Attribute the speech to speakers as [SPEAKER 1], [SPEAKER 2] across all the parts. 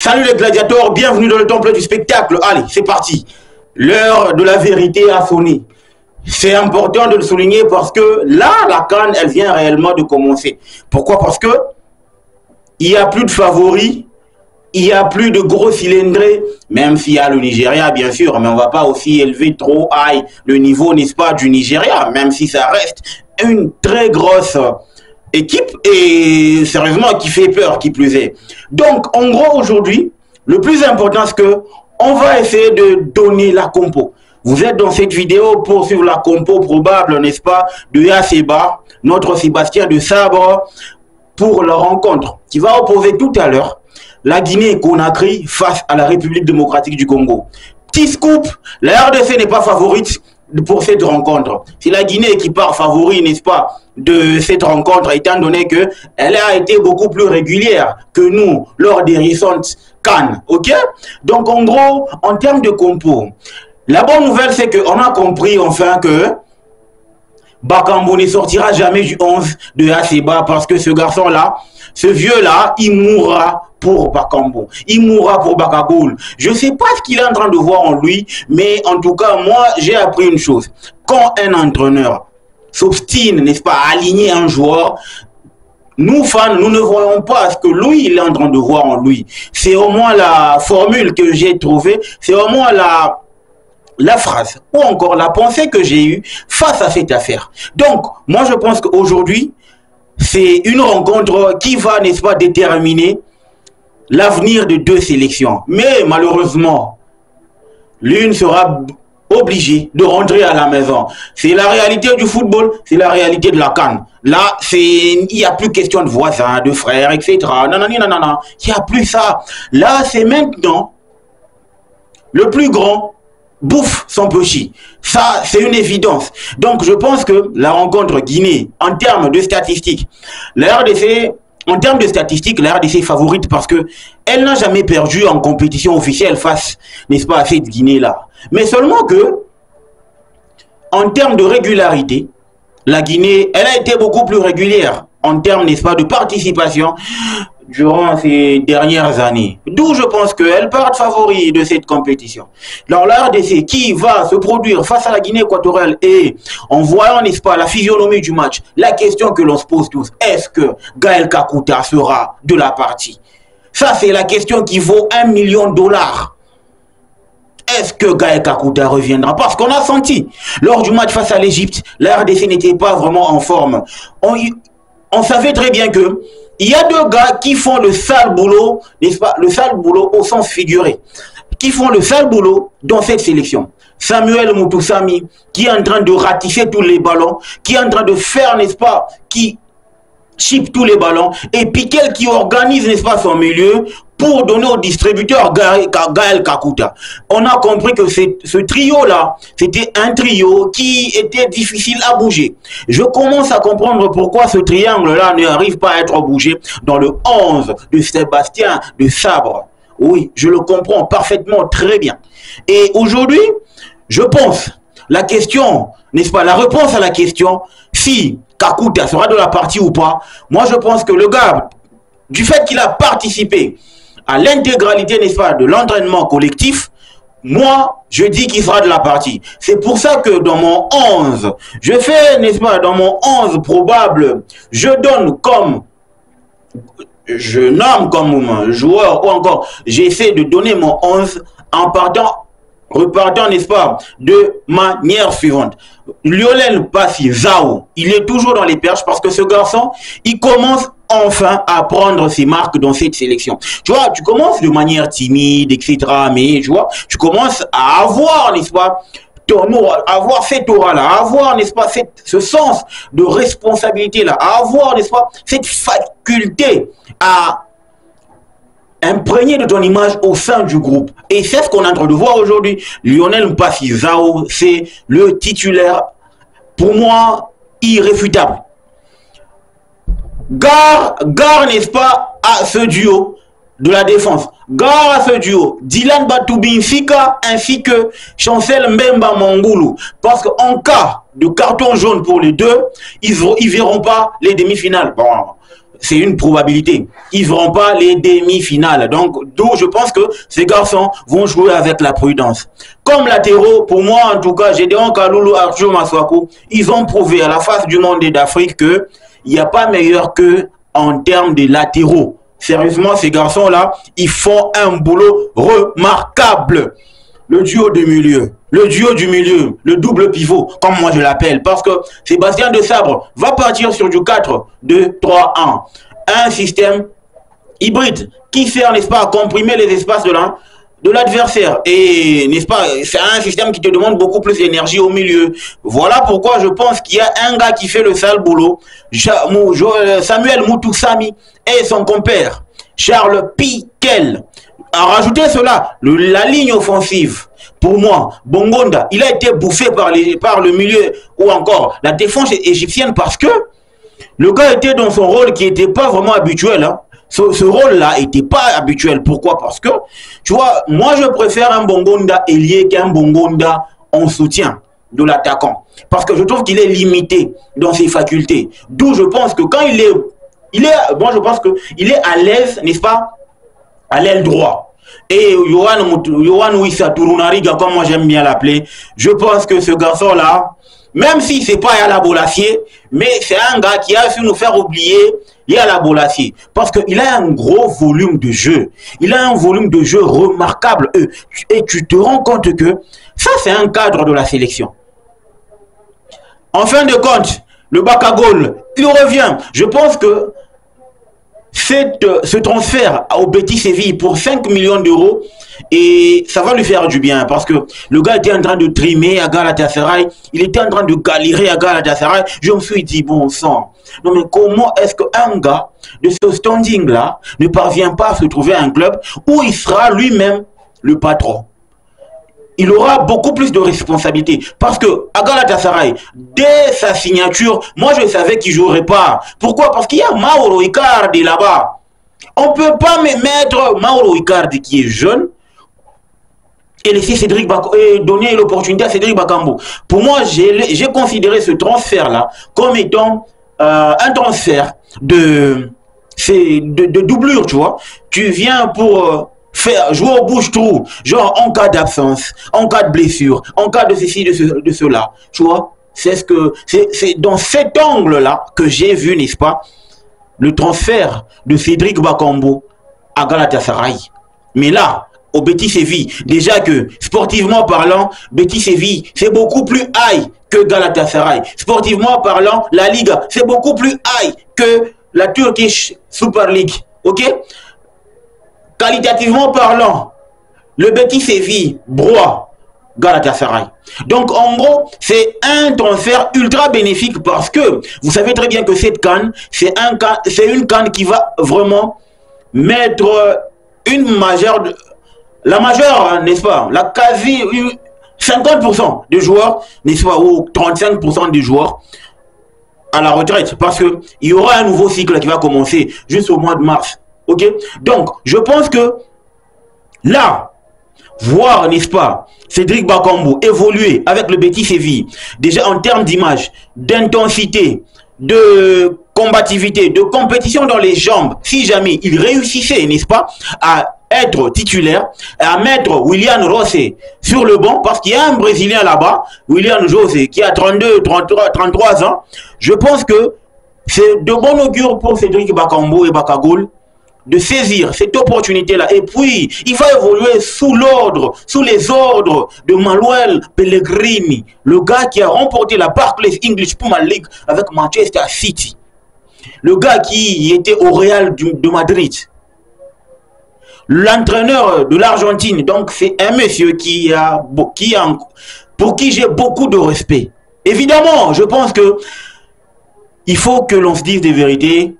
[SPEAKER 1] Salut les gladiateurs, bienvenue dans le temple du spectacle. Allez, c'est parti. L'heure de la vérité a sonné. C'est important de le souligner parce que là, la CAN, elle vient réellement de commencer. Pourquoi? Parce que il n'y a plus de favoris, il n'y a plus de gros cylindrés, même s'il y a le Nigeria, bien sûr, mais on ne va pas aussi élever trop high le niveau, n'est-ce pas, du Nigeria, même si ça reste une très grosse équipe et sérieusement qui fait peur, qui plus est. Donc, en gros, aujourd'hui, le plus important, c'est que on va essayer de donner la compo. Vous êtes dans cette vidéo pour suivre la compo probable, n'est-ce pas, de Yaceba, notre Sébastien de Sabre, pour la rencontre qui va opposer tout à l'heure la Guinée-Conakry face à la République démocratique du Congo. Petit scoop, la RDC n'est pas favorite pour cette rencontre. C'est la Guinée qui part favori, n'est-ce pas, de cette rencontre, étant donné que elle a été beaucoup plus régulière que nous lors des récentes CAN, ok? Donc en gros, en termes de compo, la bonne nouvelle c'est qu'on a compris enfin que Bakambu ne sortira jamais du 11 de Yaceba parce que ce garçon-là, ce vieux-là, il mourra pour Bakambu. Il mourra pour Bakagoul. Je ne sais pas ce qu'il est en train de voir en lui, mais en tout cas, moi, j'ai appris une chose. Quand un entraîneur s'obstine, n'est-ce pas, à aligner un joueur, nous, fans, nous ne voyons pas ce que lui, il est en train de voir en lui. C'est au moins la formule que j'ai trouvée, c'est au moins la phrase ou encore la pensée que j'ai eue face à cette affaire. Donc, moi, je pense qu'aujourd'hui, c'est une rencontre qui va, n'est-ce pas, déterminer l'avenir de deux sélections. Mais malheureusement, l'une sera obligée de rentrer à la maison. C'est la réalité du football, c'est la réalité de la CAN. Là, il n'y a plus question de voisins, de frères, etc. Non, non, non, non, non. Il n'y a plus ça. Là, c'est maintenant le plus grand bouffe son petit. Ça, c'est une évidence. Donc, je pense que la rencontre Guinée, en termes de statistiques, la RDC, en termes de statistiques, la RDC est favorite parce que elle n'a jamais perdu en compétition officielle face, n'est-ce pas, à cette Guinée-là. Mais seulement que, en termes de régularité, la Guinée, elle a été beaucoup plus régulière en termes, n'est-ce pas, de participation durant ces dernières années. D'où je pense qu'elle part favori de cette compétition. Alors la RDC qui va se produire face à la Guinée équatoriale et en voyant, n'est-ce pas, la physionomie du match, la question que l'on se pose tous, est-ce que Gaël Kakuta sera de la partie? Ça, c'est la question qui vaut $1 million. Est-ce que Gaël Kakuta reviendra? Parce qu'on a senti, lors du match face à l'Égypte, la RDC n'était pas vraiment en forme. On savait très bien que il y a deux gars qui font le sale boulot, n'est-ce pas, le sale boulot au sens figuré, qui font le sale boulot dans cette sélection. Samuel Moutoussamy, qui est en train de ratisser tous les ballons, qui est en train de faire, n'est-ce pas, qui chip tous les ballons, et Piquel qui organise, n'est-ce pas, son milieu pour donner au distributeur Gaël Kakuta. On a compris que ce trio-là, c'était un trio qui était difficile à bouger. Je commence à comprendre pourquoi ce triangle-là n'arrive pas à être bougé dans le 11 de Sébastien de Sabre. Oui, je le comprends parfaitement, très bien. Et aujourd'hui, je pense, la question, n'est-ce pas, la réponse à la question, si Kakuta sera de la partie ou pas, moi je pense que le gars, du fait qu'il a participé à l'intégralité, n'est-ce pas, de l'entraînement collectif, moi, je dis qu'il sera de la partie. C'est pour ça que dans mon 11, je fais, n'est-ce pas, dans mon 11 probable, je donne comme, je nomme comme joueur, ou encore, j'essaie de donner mon 11 en repartant, n'est-ce pas, de manière suivante. Lionel Passy Zao, il est toujours dans les perches parce que ce garçon, il commence enfin à prendre ses marques dans cette sélection. Tu vois, tu commences de manière timide, etc. Mais tu vois, tu commences à avoir, n'est-ce pas, ton aura, avoir cette aura-là, avoir, n'est-ce pas, ce sens de responsabilité-là, avoir, n'est-ce pas, cette faculté à imprégné de ton image au sein du groupe. Et c'est ce qu'on est en train de voir aujourd'hui. Lionel Mpassi Zao, c'est le titulaire, pour moi, irréfutable. Gare, n'est-ce pas, à ce duo de la défense. Gare à ce duo, Dylan Batoubin Fika ainsi que Chancel Mbemba Mangoulou. Parce qu'en cas de carton jaune pour les deux, ils verront pas les demi-finales. Bon, c'est une probabilité. Ils ne verront pas les demi-finales. Donc, d'où je pense que ces garçons vont jouer avec la prudence. Comme latéraux, pour moi, en tout cas, Gédéon Kaloulou, Arthur Maswaku, ils ont prouvé à la face du monde et d'Afrique qu'il n'y a pas meilleur qu'eux en termes de latéraux. Sérieusement, ces garçons-là, ils font un boulot remarquable. Le duo du milieu, le double pivot, comme moi je l'appelle, parce que Sébastien Desabre va partir sur du 4-2-3-1. Un système hybride qui sert, n'est-ce pas, à comprimer les espaces de l'adversaire. Et, n'est-ce pas, c'est un système qui te demande beaucoup plus d'énergie au milieu. Voilà pourquoi je pense qu'il y a un gars qui fait le sale boulot, Samuel Moutoussami, et son compère, Charles Piquel. À rajouter cela, la ligne offensive, pour moi, Bongonda, il a été bouffé par le milieu ou encore la défense égyptienne parce que le gars était dans son rôle qui n'était pas vraiment habituel. Hein. Ce rôle-là n'était pas habituel. Pourquoi? Parce que, tu vois, moi je préfère un Bongonda ailier qu'un Bongonda en soutien de l'attaquant. Parce que je trouve qu'il est limité dans ses facultés. D'où je pense que quand moi je pense qu'il est à l'aise, n'est-ce pas, à l'aile droit. Et Yohan Wissa Turunariga, comme moi j'aime bien l'appeler, je pense que ce garçon-là, même si c'est pas Yala Bolassier, mais c'est un gars qui a su nous faire oublier Yala Bolassier. Parce qu'il a un gros volume de jeu. Il a un volume de jeu remarquable. Et tu te rends compte que ça, c'est un cadre de la sélection. En fin de compte, le Bakagol, il revient. Je pense que ce transfert au Betis Séville pour 5 millions d'euros, et ça va lui faire du bien parce que le gars était en train de trimer à Galatasaray, il était en train de galérer à Galatasaray. Je me suis dit, bon sang, non mais comment est-ce qu'un gars de ce standing là ne parvient pas à se trouver un club où il sera lui-même le patron? Il aura beaucoup plus de responsabilités. Parce que à Galatasaray, dès sa signature, moi je savais qu'il ne jouerait pas. Pourquoi? Parce qu'il y a Mauro Icardi là-bas. On ne peut pas me mettre Mauro Icardi qui est jeune et laisser et donner l'opportunité à Cédric Bakambu. Pour moi, j'ai considéré ce transfert-là comme étant un transfert de doublure, tu vois. Tu viens pour faire jouer au bouche-trou, genre en cas d'absence, en cas de blessure, en cas de ceci, de cela, tu vois. C'est dans cet angle-là que j'ai vu, n'est-ce pas, le transfert de Cédric Bakambu à Galatasaray. Mais là, au Betis Séville, déjà que sportivement parlant, Betis Séville, c'est beaucoup plus high que Galatasaray. Sportivement parlant, la Liga, c'est beaucoup plus high que la Turkish Super League. Ok? Qualitativement parlant, le Betis Séville broie Galatasaray. Donc en gros, c'est un transfert ultra bénéfique parce que vous savez très bien que cette CAN, c'est une CAN qui va vraiment mettre la majeure, n'est-ce pas, la quasi 50% des joueurs, n'est-ce pas, ou 35% des joueurs à la retraite, parce que il y aura un nouveau cycle qui va commencer juste au mois de mars. Ok, donc je pense que là, voir, n'est-ce pas, Cédric Bakambu évoluer avec le Betis Séville, déjà en termes d'image, d'intensité, de combativité, de compétition dans les jambes, si jamais il réussissait, n'est-ce pas, à être titulaire, à mettre Willian José sur le banc, parce qu'il y a un Brésilien là-bas, Willian José, qui a 33 ans, je pense que c'est de bon augure pour Cédric Bakambu et Bakagol de saisir cette opportunité-là. Et puis, il va évoluer sous les ordres de Manuel Pellegrini, le gars qui a remporté la Barclays English Premier League avec Manchester City. Le gars qui était au Real de Madrid. L'entraîneur de l'Argentine. Donc, c'est un monsieur pour qui j'ai beaucoup de respect. Évidemment, je pense que il faut que l'on se dise des vérités.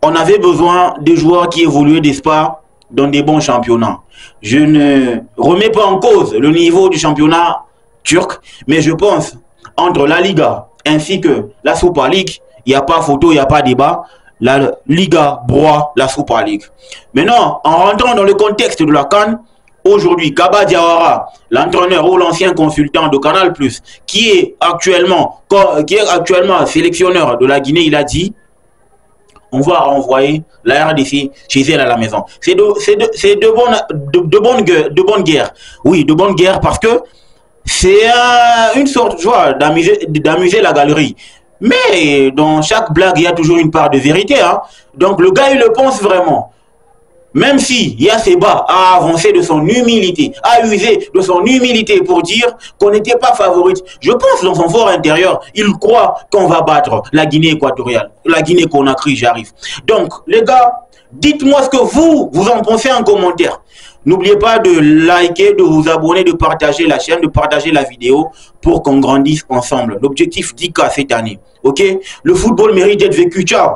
[SPEAKER 1] On avait besoin de joueurs qui évoluaient, n'est-ce pas, dans des bons championnats. Je ne remets pas en cause le niveau du championnat turc, mais je pense, entre la Liga ainsi que la Super League, il n'y a pas photo, il n'y a pas débat. La Liga broie la Super League. Maintenant, en rentrant dans le contexte de la CAN, aujourd'hui, Kaba Diawara, l'entraîneur ou l'ancien consultant de Canal+, qui est actuellement sélectionneur de la Guinée, il a dit: on va renvoyer la RDC chez elle à la maison. C'est de bonne guerre. Oui, de bonne guerre parce que c'est une sorte, tu vois, d'amuser la galerie. Mais dans chaque blague, il y a toujours une part de vérité. Hein. Donc le gars, il le pense vraiment. Même si Yasseba a avancé de son humilité, a usé de son humilité pour dire qu'on n'était pas favorite, je pense dans son fort intérieur, il croit qu'on va battre la Guinée équatoriale, la Guinée Conakry, j'arrive. Donc, les gars, dites-moi ce que vous en pensez en commentaire. N'oubliez pas de liker, de vous abonner, de partager la chaîne, de partager la vidéo pour qu'on grandisse ensemble. L'objectif 10K cette année, ok? Le football mérite d'être vécu, ciao!